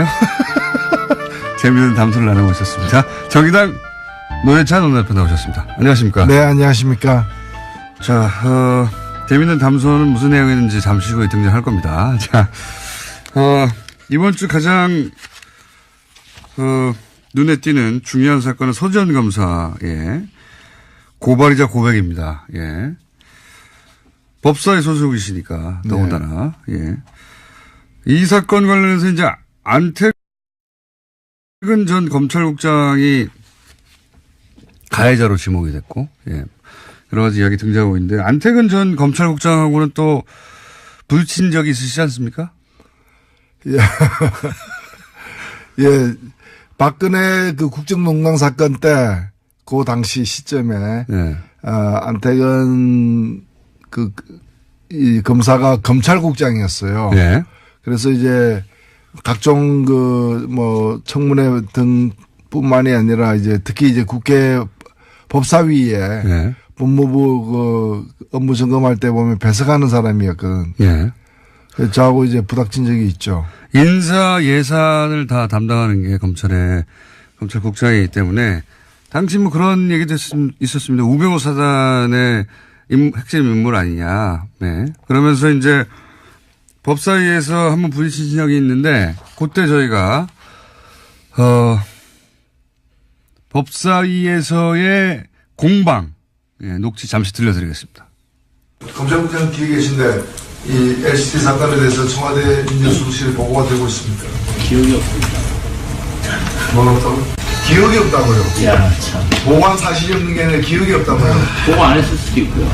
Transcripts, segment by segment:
안녕하세요. 재미있는 담소를 나누고 있었습니다. 정의당 노회찬 원내대표 나오셨습니다. 안녕하십니까? 네, 안녕하십니까? 자, 재미있는 담소는 무슨 내용이었는지 잠시 후에 등장할 겁니다. 자, 이번 주 가장 눈에 띄는 중요한 사건은 서지현 검사의 고발이자 고백입니다. 예. 법사위 소속이시니까 더군다나. 네. 예. 이 사건 관련해서 이제 안태근 전 검찰국장이 가해자로 지목이 됐고, 예. 여러 가지 이야기 등장하고 있는데, 안태근 전 검찰국장하고는 또 부딪힌 적이 있으시지 않습니까? 예. 예. 박근혜 그 국정농단 사건 때, 그 당시 시점에, 예. 안태근 이 검사가 검찰국장이었어요. 예. 그래서 이제 각종 청문회 등 뿐만이 아니라 이제 특히 이제 국회 법사위에 예. 법무부 업무 점검할 때 보면 배석하는 사람이었거든. 예. 그래서 저하고 이제 부닥친 적이 있죠. 인사 예산을 다 담당하는 게 검찰국장이기 때문에 당시 뭐 그런 얘기도 있었습니다. 우병우 사단의 핵심 인물 아니냐. 네. 그러면서 이제 법사위에서 한번 부딪힌 적이 있는데 그때 저희가 법사위에서의 공방 녹취 잠시 들려드리겠습니다. 검찰국장 뒤에 계신데 이 LCT 사건에 대해서 청와대 민정수석실에 보고가 되고 있습니다. 기억이 없습니다. 뭐가 없다고? 기억이 없다고요? 야, 참. 보고한 사실이 없는 게 아니라 기억이 없다고요? 보고 안 했을 수도 있고요.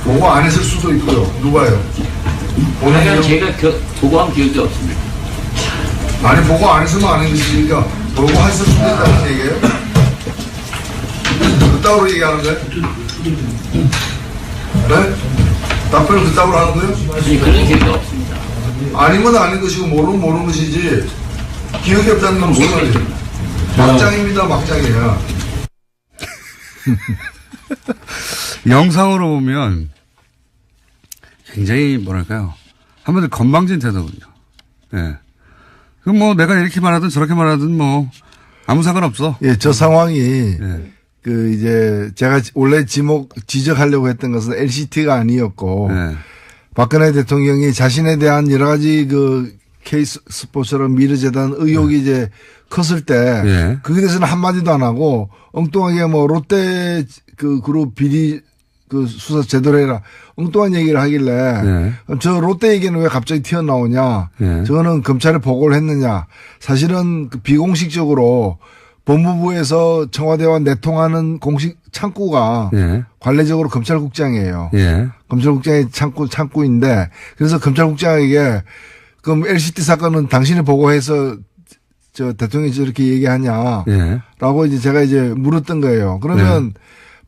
보고 안 했을 수도 있고요. 누가요? 본인은 제가 보고한 기억이 없습니다. 아니, 보고 안 했으면 안 했으니까 보고했을 수도 있다는 얘기예요? 그따구로 얘기하는 거예요? 네? 답변을 그따구로 하는 거예요? 아니, 그런 기억이 없습니다. 아니면 아닌 것이고 모르는 것이지 기억이 없다는 건 무슨 말이에요? 막장입니다. 막장이에요. 영상으로 보면 굉장히 뭐랄까요. 한마디로 건방진 태도군요. 예. 그럼 뭐 내가 이렇게 말하든 저렇게 말하든 뭐 아무 상관없어. 예, 저 상황이 이제 제가 원래 지적하려고 했던 것은 LCT가 아니었고 박근혜 대통령이 자신에 대한 여러 가지 케이스 스포츠처럼 미르재단 의혹이 이제 컸을 때 거기에 대해서는 한마디도 안 하고 엉뚱하게 뭐 롯데 그룹 비리 수사 제대로 해라 엉뚱한 얘기를 하길래 저 롯데 얘기는 왜 갑자기 튀어나오냐 저거는 검찰에 보고를 했느냐 사실은 비공식적으로 법무부에서 청와대와 내통하는 공식 창구가 관례적으로 검찰국장이에요. 검찰국장의 창구인데 그래서 검찰국장에게 그럼 LCT 사건은 당신이 보고해서 저 대통령이 저렇게 얘기하냐 라고 이제 제가 이제 물었던 거예요. 그러면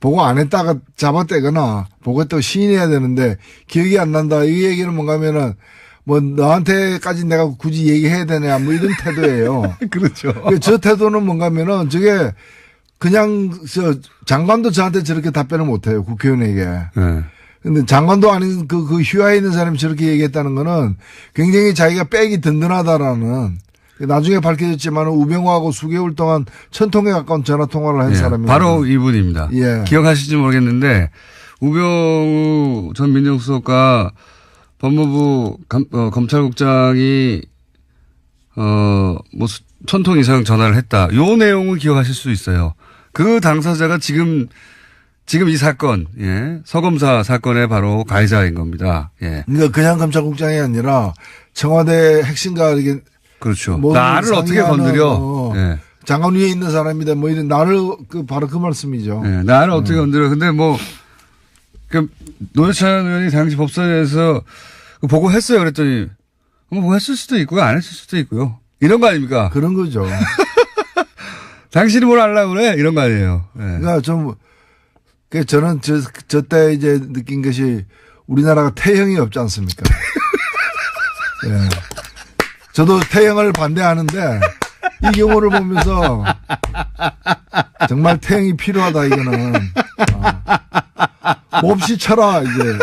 보고 안 했다가 잡아떼거나 보고했다고 시인해야 되는데 기억이 안 난다. 이 얘기는 뭔가 하면은 뭐 너한테까지 내가 굳이 얘기해야 되냐 뭐 이런 태도예요. 그렇죠. 저 태도는 뭔가 하면은 저게 그냥 장관도 저한테 저렇게 답변을 못 해요. 국회의원에게. 근데 장관도 아닌 그 휘하에 있는 사람이 저렇게 얘기했다는 거는 굉장히 자기가 백이 든든하다라는 나중에 밝혀졌지만 우병우하고 수개월 동안 1000통에 가까운 전화 통화를 한 사람이에요. 바로 이분입니다. 기억하실지 모르겠는데 우병우 전 민정수석과 법무부 검찰국장이 뭐 1000통 이상 전화를 했다. 요 내용을 기억하실 수 있어요. 그 당사자가 지금 이 사건, 서검사 사건의 바로 가해자인 겁니다. 그러니까 그냥 검찰국장이 아니라 청와대 핵심가 이게 그렇죠. 나를 어떻게 건드려? 장관 위에 있는 사람이다. 뭐 이런 나를 바로 그 말씀이죠. 나를 어떻게 건드려? 근데 뭐 노회찬 의원이 당시 법사위에서 보고했어요. 그랬더니 뭐 보고했을 수도 있고요, 안 했을 수도 있고요. 이런 거 아닙니까? 그런 거죠. 당신이 뭘 하려고 그래? 이런 거 아니에요. 그러니까 저는 저 때 이제 느낀 것이 우리나라가 태형이 없지 않습니까? 저도 태형을 반대하는데 이 경우를 보면서 정말 태형이 필요하다 이거는 몹시 쳐라 이제.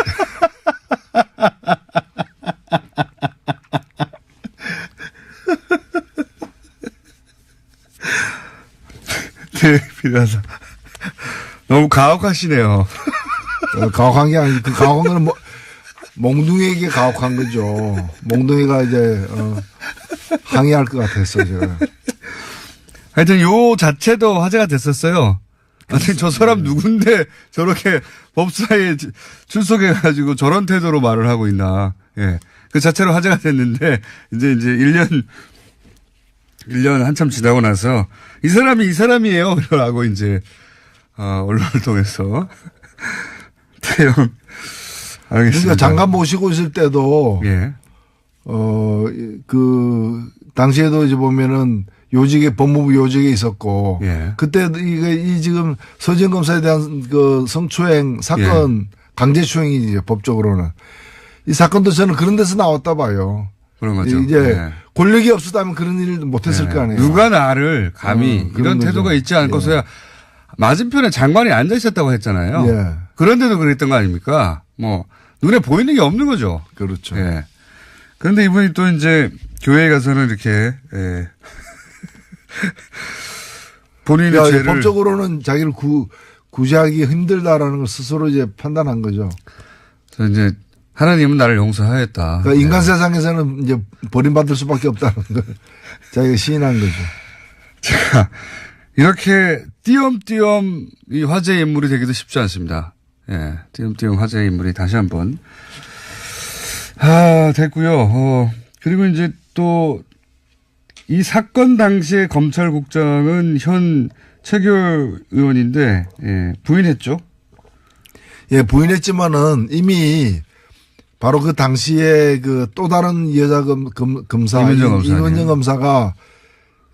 계획이 필요하다. 너무 가혹하시네요. 가혹한 게 아니고, 그 가혹한 거는 몽둥이에게 가혹한 거죠. 몽둥이가 이제, 항의할 것 같았어요, 제가. 하여튼 요 자체도 화제가 됐었어요. 아니, 저 사람 누군데 저렇게 법사에 출석해가지고 저런 태도로 말을 하고 있나. 예. 그 자체로 화제가 됐는데, 이제 1년 한참 지나고 나서, 이 사람이에요. 라고 이제, 언론을 통해서. 태영. 알겠습니다. 그러니까 장관 모시고 있을 때도, 예. 당시에도 이제 보면은 요직에, 법무부 요직에 있었고, 예. 그때 이 지금 서지현 검사에 대한 그 성추행 사건, 강제추행이죠, 법적으로는. 이 사건도 저는 그런 데서 나왔다 봐요. 그런 거죠. 이제 예. 권력이 없었다면 그런 일을 못했을 거 아니에요. 누가 나를 감히 이런 거죠. 태도가 있지 않고서야 맞은편에 장관이 앉아 있었다고 했잖아요. 예. 그런데도 그랬던 거 아닙니까? 뭐 눈에 보이는 게 없는 거죠. 그렇죠. 예. 그런데 이분이 또 이제 교회에 가서는 이렇게 본인의 죄를 법적으로는 자기를 구제하기 힘들다라는 걸 스스로 이제 판단한 거죠. 저 이제 하나님은 나를 용서하였다. 그러니까 인간 세상에서는 이제 버림받을 수밖에 없다는 걸 자기가 시인한 거죠. 자, 이렇게 띄엄띄엄 이 화제의 인물이 되기도 쉽지 않습니다. 예, 띄엄띄엄 화제의 인물이 다시 한번 됐고요. 그리고 이제 또 이 사건 당시에 검찰국장은 현 최규 의원인데 부인했죠. 예, 부인했지만은 이미 바로 그 당시에 그 또 다른 여자 검사 이문정 검사가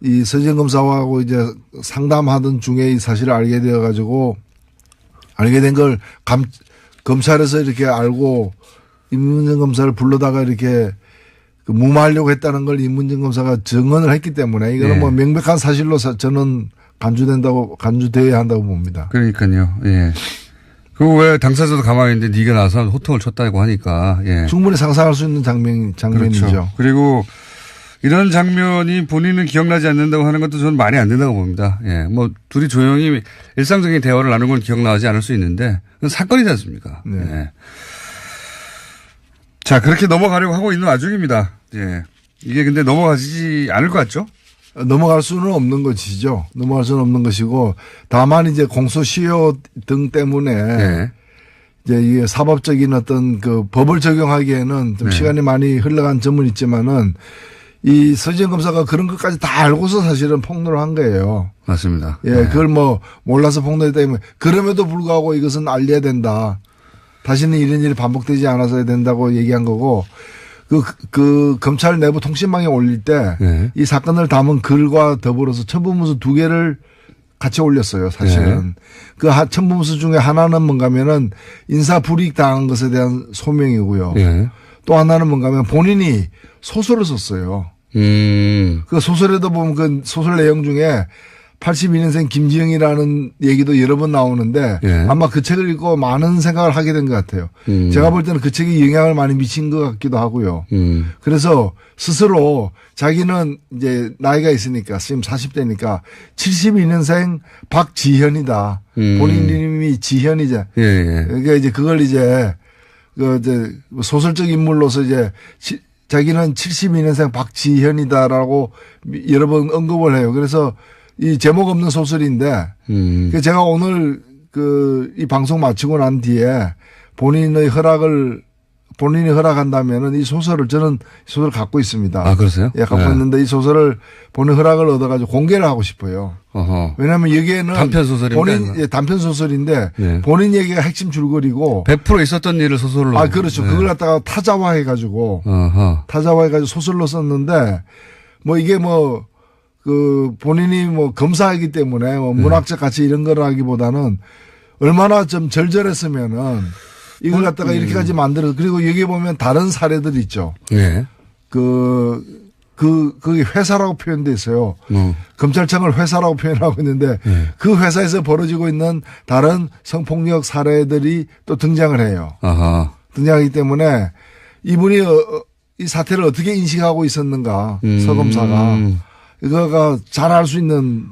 이 서지현 검사하고 이제 상담하던 중에 이 사실을 알게 되어 가지고 알게 된 걸 검찰에서 이렇게 알고 이문정 검사를 불러다가 이렇게 무마하려고 했다는 걸 이문정 검사가 증언을 했기 때문에 이거는 뭐 명백한 사실로 저는 간주되어야 한다고 봅니다. 그러니까요. 예. 그리고 왜 당사자도 가만히 있는데 네가 나서 호통을 쳤다고 하니까. 예. 충분히 상상할 수 있는 장면이죠. 그렇죠. 그리고 이런 장면이 본인은 기억나지 않는다고 하는 것도 저는 말이 안 된다고 봅니다. 예. 뭐 둘이 조용히 일상적인 대화를 나눈 건 기억나지 않을 수 있는데 그건 사건이지 않습니까? 네. 예. 자, 그렇게 넘어가려고 하고 있는 와중입니다. 예. 이게 근데 넘어가지 않을 것 같죠? 넘어갈 수는 없는 것이죠. 넘어갈 수는 없는 것이고 다만 이제 공소시효 등 때문에 이제 이게 사법적인 어떤 그 법을 적용하기에는 좀 시간이 많이 흘러간 점은 있지만은 이 서지현 검사가 그런 것까지 다 알고서 사실은 폭로를 한 거예요. 맞습니다. 예, 그걸 뭐 몰라서 폭로했다 면 그럼에도 불구하고 이것은 알려야 된다. 다시는 이런 일이 반복되지 않아서야 된다고 얘기한 거고 그 검찰 내부 통신망에 올릴 때 이 사건을 담은 글과 더불어서 첨부문서 2개를 같이 올렸어요, 사실은. 그 첨부문서 중에 하나는 뭔가면은 인사 불이익 당한 것에 대한 소명이고요. 또 하나는 뭔가면 본인이 소설을 썼어요. 그 소설에도 보면 그 소설 내용 중에 82년생 김지영이라는 얘기도 여러 번 나오는데 아마 그 책을 읽고 많은 생각을 하게 된 것 같아요. 제가 볼 때는 그 책이 영향을 많이 미친 것 같기도 하고요. 그래서 스스로 자기는 이제 나이가 있으니까 지금 40대니까 72년생 박지현이다. 본인 이름이 지현이자. 그러니까 이제 그걸 이제 소설적 인물로서 이제 자기는 72년생 박지현이다라고 여러 번 언급을 해요. 그래서 이 제목 없는 소설인데 제가 오늘 이 방송 마치고 난 뒤에 본인이 허락한다면은 이 소설을 저는 소설을 갖고 있습니다. 아, 그러세요? 예, 갖고 있는데 이 소설을 본인 허락을 얻어가지고 공개를 하고 싶어요. 왜냐하면 여기에는 단편 소설인데 단편 소설인데 본인 얘기가 핵심 줄거리고 100% 있었던 일을 소설로. 그렇죠. 그걸 갖다가 타자화해가지고 소설로 썼는데 뭐 이게 본인이 검사이기 때문에 문학적 가치 이런 거라기보다는 얼마나 좀 절절했으면은 이걸 갖다가 이렇게까지 만들어서 그리고 여기 보면 다른 사례들이 있죠. 그게 회사라고 표현돼 있어요. 검찰청을 회사라고 표현하고 있는데 그 회사에서 벌어지고 있는 다른 성폭력 사례들이 또 등장을 해요. 등장하기 때문에 이분이 이 사태를 어떻게 인식하고 있었는가 서검사가 이거가 잘 알 수 있는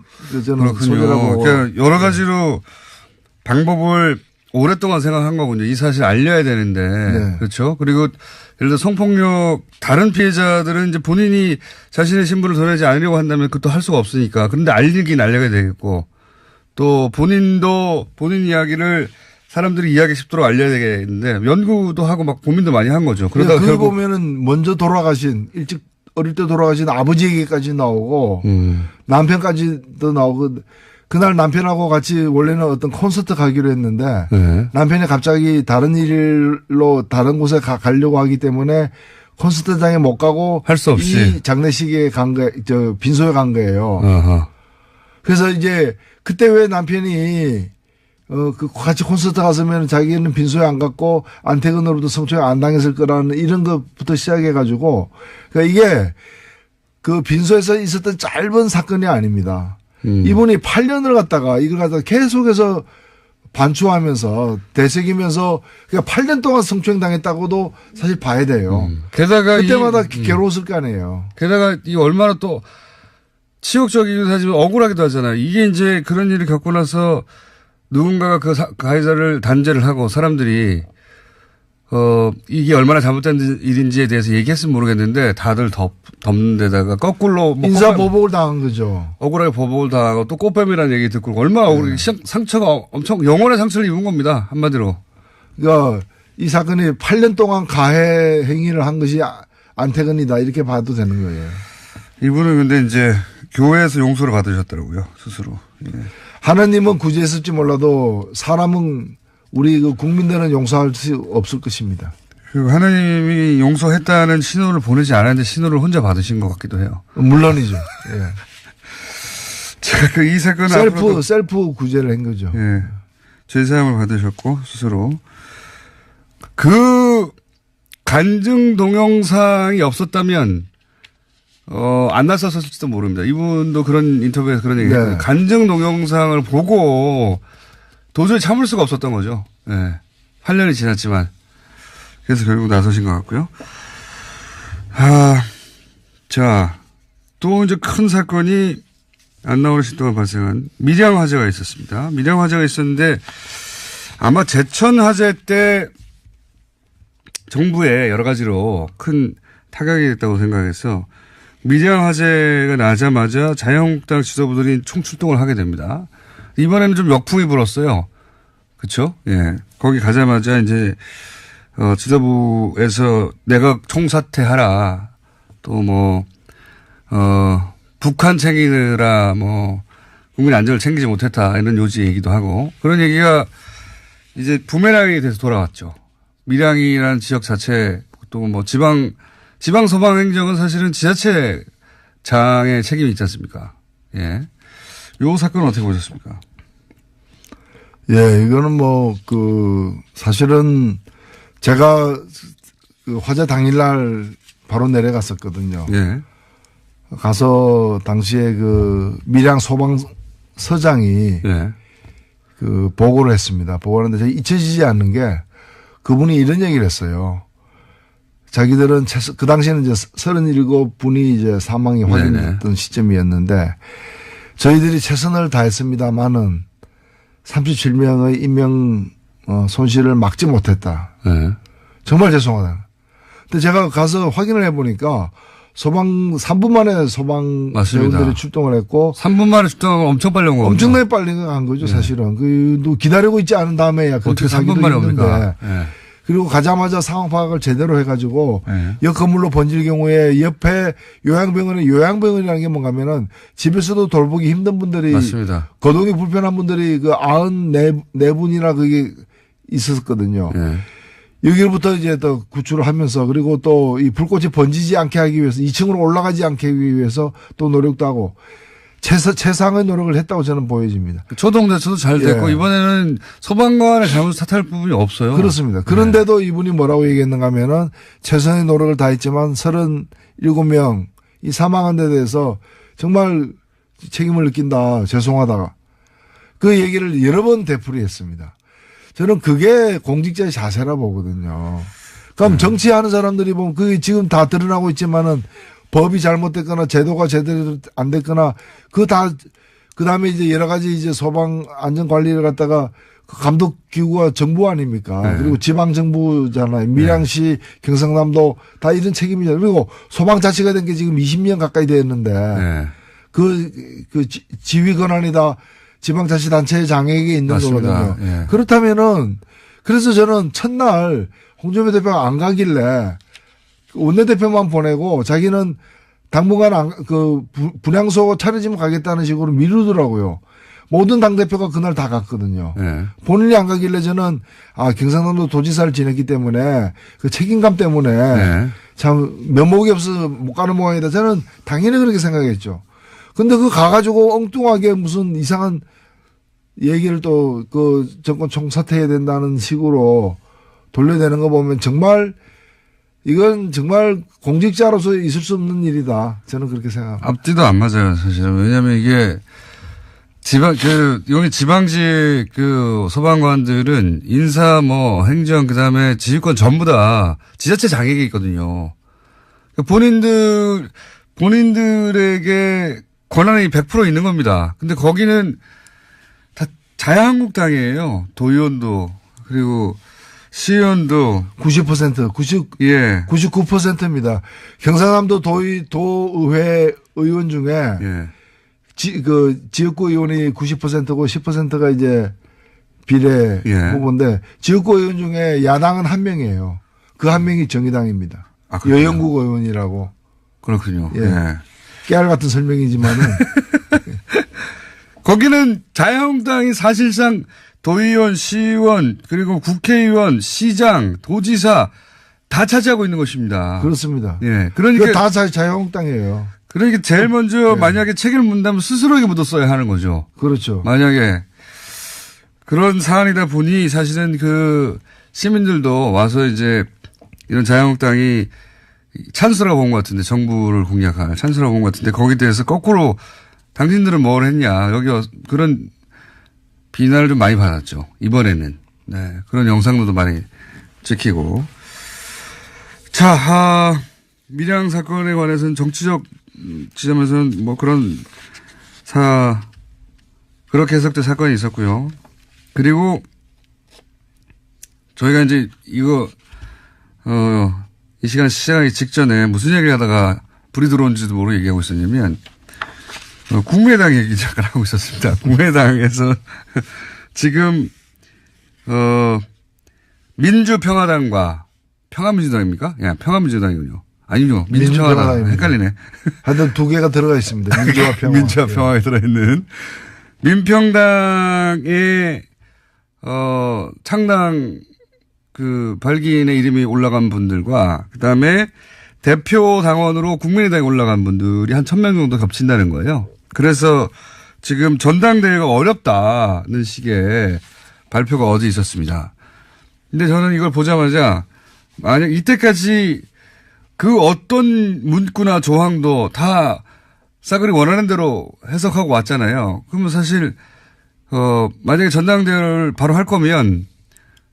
저는 소리라고. 그러니까 여러 가지로 방법을 오랫동안 생각한 거군요. 이 사실 알려야 되는데. 네. 그렇죠. 그리고 예를 들어 성폭력 다른 피해자들은 이제 본인이 자신의 신분을 드러내지 않으려고 한다면 그것도 할 수가 없으니까. 그런데 알리긴 알려야 되겠고 또 본인도 본인 이야기를 사람들이 이해하기 쉽도록 알려야 되겠는데 연구도 하고 막 고민도 많이 한 거죠. 그러다가 결국 보면은 먼저 돌아가신 일찍 어릴 때 돌아가신 아버지 얘기까지 나오고 남편까지도 나오고 그날 남편하고 같이 원래는 어떤 콘서트 가기로 했는데 네. 남편이 갑자기 다른 일로 다른 곳에 가려고 하기 때문에 콘서트장에 못 가고 할 수 없이 이 장례식에 빈소에 간 거예요. 어허. 그래서 이제 그때 왜 남편이 같이 콘서트 갔으면 자기는 빈소에 안 갔고 안태근으로부터 성추행 안 당했을 거라는 이런 것부터 시작해가지고 그러니까 이게 그 빈소에서 있었던 짧은 사건이 아닙니다. 이분이 8년을 갖다가 이걸 갖다가 계속해서 반추하면서 되새기면서 그러니까 8년 동안 성추행 당했다고도 사실 봐야 돼요. 게다가 그때마다 괴로웠을 거 아니에요. 게다가 이 얼마나 또 치욕적이기도 하지만 억울하기도 하잖아요. 이게 이제 그런 일을 겪고 나서 누군가가 그 가해자를 단죄를 하고 사람들이 이게 얼마나 잘못된 일인지에 대해서 얘기했으면 모르겠는데 다들 덮는 데다가 거꾸로 뭐 인사보복을 당한 거죠. 억울하게 보복을 당하고 또 꽃뱀이라는 얘기 듣고 얼마나 억울하게 상처가 엄청 영혼의 상처를 입은 겁니다. 한마디로. 그러니까 이 사건이 8년 동안 가해 행위를 한 것이 안태근이다 이렇게 봐도 되는 거예요. 이분은 근데 이제 교회에서 용서를 받으셨더라고요. 스스로. 예. 하나님은 구제했을지 몰라도 사람은 우리 그 국민들은 용서할 수 없을 것입니다. 그리고 하나님이 용서했다는 신호를 보내지 않았는데 신호를 혼자 받으신 것 같기도 해요. 물론이죠. 예. 제가 그 이 사건은 셀프 구제를 한 거죠. 예. 죄사함을 받으셨고 스스로 그 간증 동영상이 없었다면 안 났었을지도 모릅니다. 이분도 그런 인터뷰에서 그런 얘기했어요. 네. 간증 동영상을 보고 도저히 참을 수가 없었던 거죠. 예. 8년이 지났지만. 그래서 결국 나서신 것 같고요. 자, 또 이제 큰 사건이 안 나오신 동안 발생한 밀양 화재가 있었습니다. 밀양 화재가 있었는데 아마 제천 화재 때 정부에 여러 가지로 큰 타격이 됐다고 생각해서 밀양 화재가 나자마자 자유한국당 지도부들이 총출동을 하게 됩니다. 이번에는 좀 역풍이 불었어요. 그렇죠? 예. 거기 가자마자 이제 지도부에서 내각 총사퇴하라. 또 뭐 북한 챙기느라 뭐 국민 안전을 챙기지 못했다 이런 요지 얘기도 하고 그런 얘기가 이제 부메랑이 돼서 돌아왔죠. 밀양이라는 지역 자체 또 뭐 지방 소방 행정은 사실은 지자체장의 책임이 있지 않습니까? 예. 요 사건은 어떻게 보셨습니까? 예, 이거는 사실은 제가 그 화재 당일날 바로 내려갔었거든요. 예. 가서 당시에 그 밀양 소방서장이 예. 그 보고를 했습니다. 보고하는데 제가 잊혀지지 않는 게 그분이 이런 얘기를 했어요. 자기들은 그 당시에는 이제 37분이 이제 사망이 확인됐던 시점이었는데 저희들이 최선을 다했습니다만은 37명의 인명 손실을 막지 못했다. 네. 정말 죄송하다. 근데 제가 가서 확인을 해보니까 3분 만에 소방 대원들이 출동을 했고 3분 만에 출동하면 엄청 빨리 온 거거든요. 엄청나게 빨리 간 거죠, 사실은. 기다리고 있지 않은 다음에야 어떻게 3분 만에 옵니까? 네. 그리고 가자마자 상황 파악을 제대로 해가지고 옆 건물로 번질 경우에 옆에 요양병원이라는 게 뭔가면은 집에서도 돌보기 힘든 분들이 맞습니다. 거동이 불편한 분들이 그 94분이나 그게 있었거든요. 네. 여기로부터 이제 또 구출을 하면서 그리고 또 이 불꽃이 번지지 않게 하기 위해서 2층으로 올라가지 않게 하기 위해서 또 노력도 하고 최상의 노력을 했다고 저는 보여집니다. 초동대처도 잘 됐고 이번에는 소방관의 잘못 탓할 부분이 없어요. 그렇습니다. 그런데도 이분이 뭐라고 얘기했는가 하면은 최선의 노력을 다했지만 37명 이 사망한 데 대해서 정말 책임을 느낀다. 죄송하다. 그 얘기를 여러 번 되풀이했습니다. 저는 그게 공직자의 자세라 보거든요. 그럼 정치하는 사람들이 보면 그게 지금 다 드러나고 있지만은 법이 잘못됐거나 제도가 제대로 안 됐거나 그다음에 이제 여러 가지 이제 소방 안전 관리를 갖다가 그 감독 기구가 정부 아닙니까? 네. 그리고 지방 정부잖아요. 밀양시, 경상남도 다 이런 책임이잖아요. 그리고 소방 자치가 된 게 지금 20년 가까이 됐는데 네. 그 지휘 권한이 다 지방자치단체의 장에게 있는 맞습니다. 거거든요. 예. 그렇다면은 그래서 저는 첫날 홍준표 대표가 안 가길래 원내대표만 보내고 자기는 당분간 분향소 차려지면 가겠다는 식으로 미루더라고요. 모든 당대표가 그날 다 갔거든요. 네. 본인이 안 가길래 저는 경상남도 도지사를 지냈기 때문에 그 책임감 때문에 네. 참 면목이 없어서 못 가는 모양이다. 저는 당연히 그렇게 생각했죠. 근데 가가지고 엉뚱하게 무슨 이상한 얘기를 또 그 정권 총사퇴해야 된다는 식으로 돌려대는 거 보면 정말 이건 정말 공직자로서 있을 수 없는 일이다. 저는 그렇게 생각합니다. 앞뒤도 안 맞아요, 사실은. 왜냐하면 이게 여기 지방직 소방관들은 인사 행정 그다음에 지휘권 전부 다 지자체 장애가 있거든요. 그러니까 본인들에게 권한이 100% 있는 겁니다. 근데 거기는 다 자유한국당이에요. 도의원도 그리고 시의원도 90%, 99%입니다. 경상남도 도의회 의원 중에 예. 지역구 의원이 90%고 10%가 이제 비례 예. 후보인데 지역구 의원 중에 야당은 한 명이에요. 그 한 명이 정의당입니다. 여영국 의원이라고. 그렇군요. 예. 예. 깨알 같은 설명이지만은 거기는 자유한국당이 사실상 도의원, 시의원, 그리고 국회의원, 시장, 도지사 다 차지하고 있는 것입니다. 그렇습니다. 예. 그러니까 다 자유한국당이에요. 그러니까 제일 먼저 만약에 책임을 묻는다면 스스로에게 묻었어야 하는 거죠. 그렇죠. 만약에 그런 사안이다 보니 사실은 시민들도 와서 이제 이런 자유한국당이 찬스라고 본 것 같은데 정부를 공략할 찬스라고 본 것 같은데 거기에 대해서 거꾸로 당신들은 뭘 했냐 여기 그런 비난을 좀 많이 받았죠. 이번에는. 네. 그런 영상도 많이 찍히고. 자, 밀양 사건에 관해서는 정치적 지점에서는 그렇게 해석된 사건이 있었고요. 그리고 저희가 이제 이거, 이 시간 시작하기 직전에 무슨 얘기를 하다가 불이 들어온지도 모르고 얘기하고 있었냐면, 국민의당 얘기 잠깐 하고 있었습니다. 국민의당에서 지금, 민주평화당과 평화민주당입니까? 야, 평화민주당이군요. 아니요. 민주평화당. 헷갈리네. 하여튼 두 개가 들어가 있습니다. 민주와 평화. 민주와 평화에 들어있는. 민평당의, 창당 발기인의 이름이 올라간 분들과 그 다음에 대표 당원으로 국민의당에 올라간 분들이 한 1000명 정도 겹친다는 거예요. 그래서 지금 전당대회가 어렵다는 식의 발표가 어제 있었습니다. 근데 저는 이걸 보자마자 만약 이때까지 그 어떤 문구나 조항도 다 싸그리 원하는 대로 해석하고 왔잖아요. 그러면 사실, 만약에 전당대회를 바로 할 거면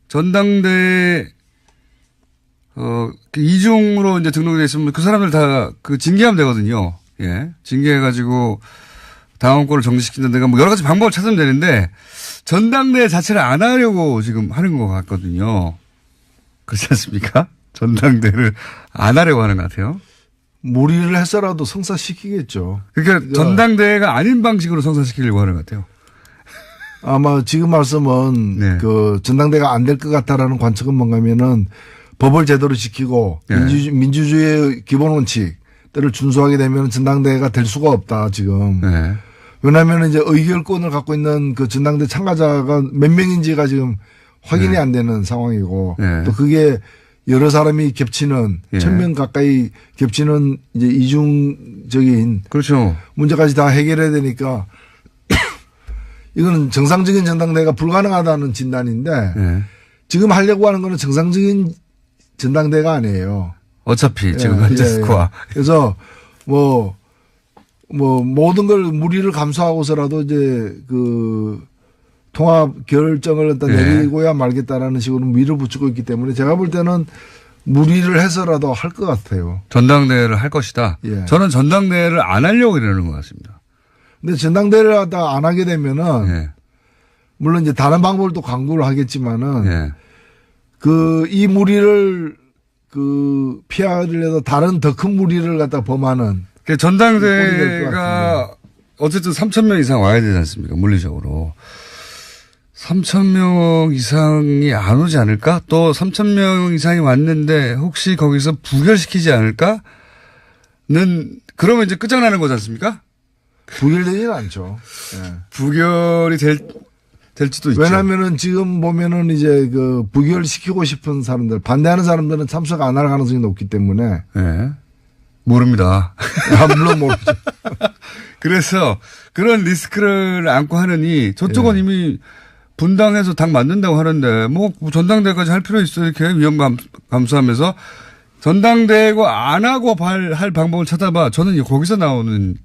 전당대회, 이중으로 이제 등록이 있으면 그 사람들 다 징계하면 되거든요. 예. 징계해가지고 당원권을 정지시킨다든가 여러 가지 방법을 찾으면 되는데 전당대회 자체를 안 하려고 지금 하는 것 같거든요. 그렇지 않습니까? 전당대회를 안 하려고 하는 것 같아요. 무리를 해서라도 성사시키겠죠. 그러니까 전당대회가 아닌 방식으로 성사시키려고 하는 것 같아요. 아마 지금 말씀은 네. 전당대회가 안 될 것 같다라는 관측은 뭔가면은 법을 제대로 지키고 네. 민주주의의 기본 원칙들을 준수하게 되면 전당대회가 될 수가 없다 지금. 네. 왜냐하면 이제 의결권을 갖고 있는 그 전당대 참가자가 몇 명인지가 지금 확인이 네. 안 되는 상황이고 네. 또 그게 여러 사람이 겹치는 예. 1000명 가까이 겹치는 이제 이중적인 그렇죠. 문제까지 다 해결해야 되니까 이거는 정상적인 전당대회가 불가능하다는 진단인데 네. 지금 하려고 하는 거는 정상적인 전당대회가 아니에요. 어차피 지금 현재 스코어. 그래서 모든 걸 무리를 감수하고서라도 이제 통합 결정을 일단 네. 내리고야 말겠다라는 식으로 밀어붙이고 있기 때문에 제가 볼 때는 무리를 해서라도 할 것 같아요. 전당대회를 할 것이다. 예. 저는 전당대회를 안 하려고 이러는 것 같습니다. 근데 전당대회를 하다 안 하게 되면은 예. 물론 이제 다른 방법을 또 강구를 하겠지만은 예. 이 무리를 피하려다 다른 더 큰 무리를 갖다 범하는 그 꼴이 될것 전당대회가 어쨌든 3,000명 이상 와야 되지 않습니까? 물리적으로. 3,000명 이상이 안 오지 않을까? 또 3,000명 이상이 왔는데 혹시 거기서 부결시키지 않을까? 그러면 이제 끝장나는 거지 않습니까? 부결되지는 않죠. 예. 부결이 될지도 있죠. 왜냐면은 지금 보면은 이제 부결시키고 싶은 사람들, 반대하는 사람들은 참석 안 할 가능성이 높기 때문에. 예. 모릅니다. 물론 모르죠. 그래서 그런 리스크를 안고 하느니 저쪽은 이미 분당해서 당 만든다고 하는데 뭐 전당대회까지 할 필요 있어 이렇게 위험 감수하면서 전당대회고 안 하고 할 방법을 찾아봐. 저는 거기서 나오는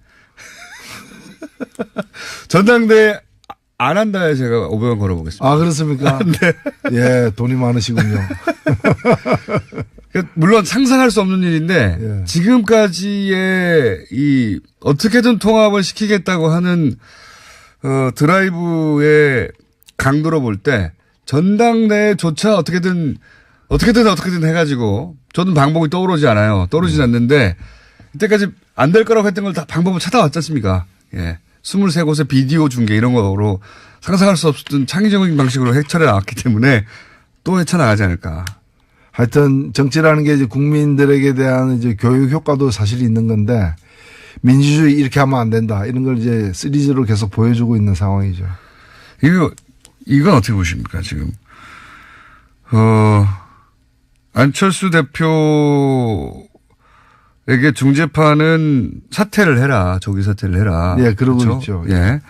전당대회 안 한다에 제가 500원 걸어보겠습니다. 아, 그렇습니까? 네. 예, 돈이 많으시군요. 물론 상상할 수 없는 일인데 예. 지금까지의 어떻게든 통합을 시키겠다고 하는 드라이브의 강도로 볼 때 전당대회조차 어떻게든 해가지고 저는 방법이 떠오르지 않아요. 떠오르진 않는데 이때까지 안 될 거라고 했던 걸 다 방법을 찾아왔지 않습니까? 예. 23곳의 비디오 중계 이런 거로 상상할 수 없었던 창의적인 방식으로 헤쳐려 나왔기 때문에 또 헤쳐나가지 않을까. 하여튼 정치라는 게 이제 국민들에게 대한 이제 교육 효과도 사실 있는 건데 민주주의 이렇게 하면 안 된다. 이런 걸 이제 시리즈로 계속 보여주고 있는 상황이죠. 이건 어떻게 보십니까, 지금? 안철수 대표에게 중재파는 사퇴를 해라. 조기 사퇴를 해라. 예, 그러고 그렇죠? 있죠. 예.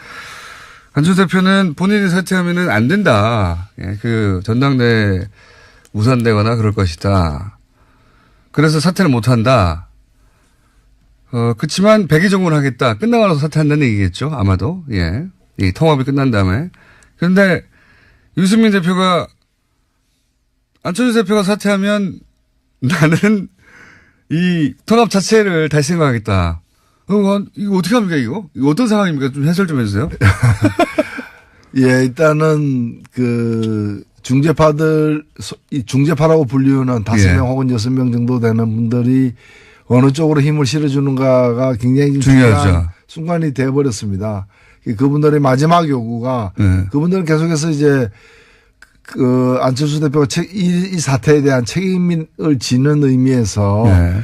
안철수 대표는 본인이 사퇴하면은 안 된다. 예, 전당대회 무산되거나 그럴 것이다. 그래서 사퇴를 못 한다. 그렇지만 백의종군을 하겠다. 끝나고 나서 사퇴한다는 얘기겠죠. 아마도. 예. 이 통합이 끝난 다음에. 그런데 유승민 대표가 안철수 대표가 사퇴하면 나는 이 통합 자체를 다시 생각하겠다. 이거 어떻게 합니까, 이거? 이거 어떤 상황입니까? 좀 해설 좀 해주세요. 예, 일단은 중재파라고 불리우는 5명 예. 혹은 6명 정도 되는 분들이 어느 쪽으로 힘을 실어주는가가 굉장히 중요하죠. 중요한 순간이 되어버렸습니다. 그분들의 마지막 요구가 네. 그분들은 계속해서 이제 안철수 대표가 이 사태에 대한 책임을 지는 의미에서 네.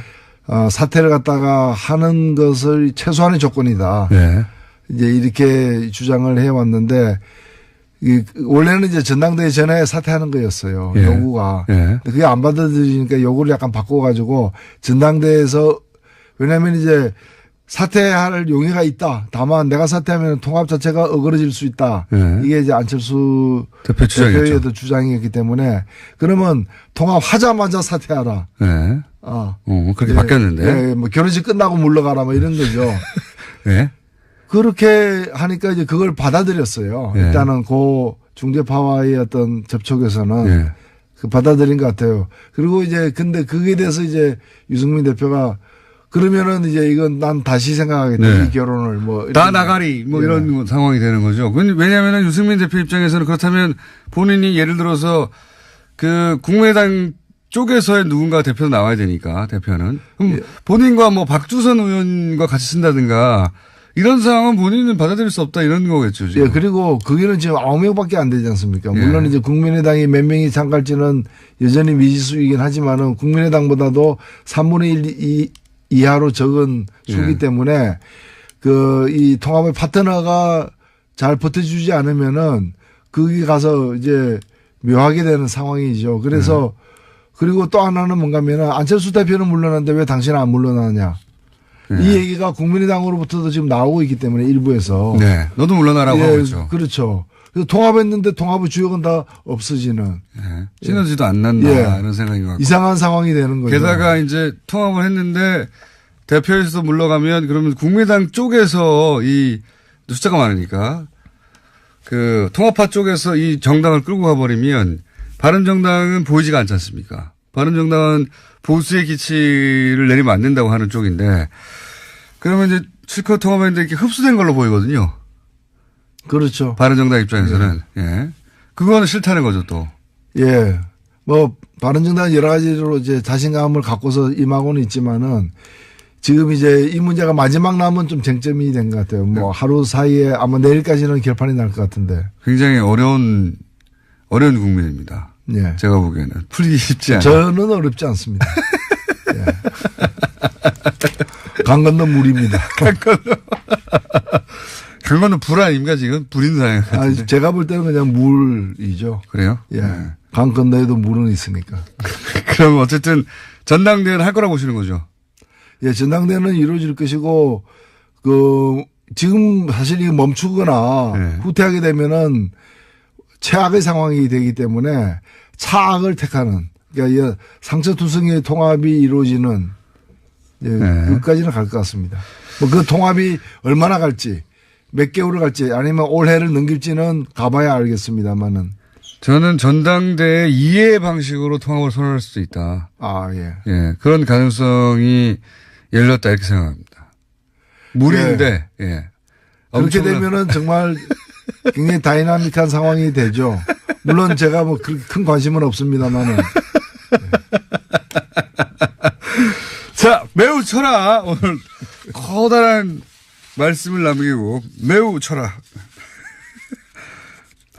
사퇴를 갖다가 하는 것을 최소한의 조건이다. 네. 이제 이렇게 주장을 해왔는데 원래는 이제 전당대회 전에 사퇴하는 거였어요. 예. 요구가. 예. 근데 그게 안 받아들이니까 요구를 약간 바꿔가지고 전당대회에서 왜냐하면 이제 사퇴할 용의가 있다. 다만 내가 사퇴하면 통합 자체가 어그러질 수 있다. 예. 이게 이제 안철수 대표 주장이었죠. 대표의 주장이었기 때문에 그러면 통합하자마자 사퇴하라. 네. 그렇게 예. 바뀌었는데. 예, 뭐 결혼식 끝나고 물러가라 뭐 이런 거죠. 네. 그렇게 하니까 이제 그걸 받아들였어요. 예. 일단은 중재파와의 어떤 접촉에서는 예. 받아들인 것 같아요. 그리고 이제 근데 그게 대해서 이제 유승민 대표가 그러면은 이제 이건 난 다시 생각하겠다. 네. 이 결혼을 뭐. 다 나가리 뭐 예. 이런 상황이 되는 거죠. 왜냐하면 유승민 대표 입장에서는 그렇다면 본인이 예를 들어서 국민의당 쪽에서의 누군가 대표 나와야 되니까 대표는. 그럼 예. 본인과 뭐 박주선 의원과 같이 쓴다든가 이런 상황은 본인은 받아들일 수 없다 이런 거겠죠. 지금. 예, 그리고 거기는 지금 9명밖에 안 되지 않습니까? 예. 물론 이제 국민의당이 몇 명이 참갈지는 여전히 미지수이긴 하지만은 국민의당보다도 3분의 1 이하로 적은 수기 예. 때문에 이 통합의 파트너가 잘 버텨주지 않으면은 거기 가서 이제 묘하게 되는 상황이죠. 그래서 그리고 또 하나는 뭔가면은 안철수 대표는 물러났는데 왜 당신은 안 물러나냐. 예. 이 얘기가 국민의당으로부터도 지금 나오고 있기 때문에 일부에서. 네. 너도 물러나라고 하고 예, 있죠. 그렇죠. 그래서 통합했는데 통합의 주역은 다 없어지는 예. 시너지도 안 난다 예. 이런 생각인 것 같고. 이상한 상황이 되는 거죠. 게다가 이제 통합을 했는데 대표에서 물러가면 그러면 국민의당 쪽에서 이 숫자가 많으니까 통합파 쪽에서 이 정당을 끌고 가버리면 바른정당은 보이지가 않지 않습니까? 바른정당은 보수의 기치를 내리면 안 된다고 하는 쪽인데 그러면 이제 실컷 통합했는데 이렇게 흡수된 걸로 보이거든요. 그렇죠. 바른정당 입장에서는. 예. 그거는 싫다는 거죠, 또. 예. 뭐, 바른정당은 여러 가지로 이제 자신감을 갖고서 임하고는 있지만은 지금 이제 이 문제가 마지막 남은 좀 쟁점이 된 것 같아요. 뭐 하루 사이에 아마 내일까지는 결판이 날 것 같은데. 굉장히 어려운 국면입니다. 예. 제가 보기에는. 풀기 쉽지 않아요. 저는 어렵지 않습니다. 예. 강 건너 물입니다. 강 건너 불 아닙니까, 지금? 불인 상황. 아니, 제가 볼 때는 그냥 물이죠. 그래요? 예. 네. 강 건너에도 물은 있으니까. 그럼 어쨌든 전당대회는 할 거라고 보시는 거죠? 예, 전당대회는 이루어질 것이고, 지금 사실 이 멈추거나 네. 후퇴하게 되면은 최악의 상황이 되기 때문에 차악을 택하는, 그러니까 상처투성이의 통합이 이루어지는, 예, 네. 끝까지는 갈 것 같습니다. 뭐 그 통합이 얼마나 갈지, 몇 개월을 갈지, 아니면 올해를 넘길지는 가봐야 알겠습니다만은. 저는 전당대회 이해 방식으로 통합을 선언할 수도 있다. 아, 예. 예. 그런 가능성이 열렸다 이렇게 생각합니다. 무리인데, 예. 그렇게 엄청난- 되면은 정말 굉장히 다이나믹한 상황이 되죠. 물론 제가 뭐 그렇게 큰 관심은 없습니다만은. 자, 매우 쳐라. 오늘 커다란 말씀을 남기고 매우 쳐라.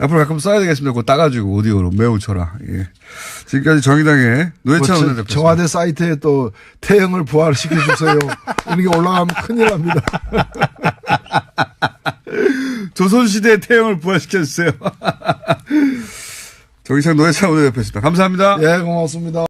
앞으로 가끔 써야 되겠습니다. 그거 따가지고 오디오로 매우 쳐라. 예. 지금까지 정의당의 노회찬 뭐 원내대표. 청와대 사이트에 또 태형을 부활시켜 주세요. 이런 게 올라가면 큰일 납니다. 조선시대의 태형을 부활시켜주세요. 정의당 노회찬 원내대표였습니다. 감사합니다. 예, 고맙습니다.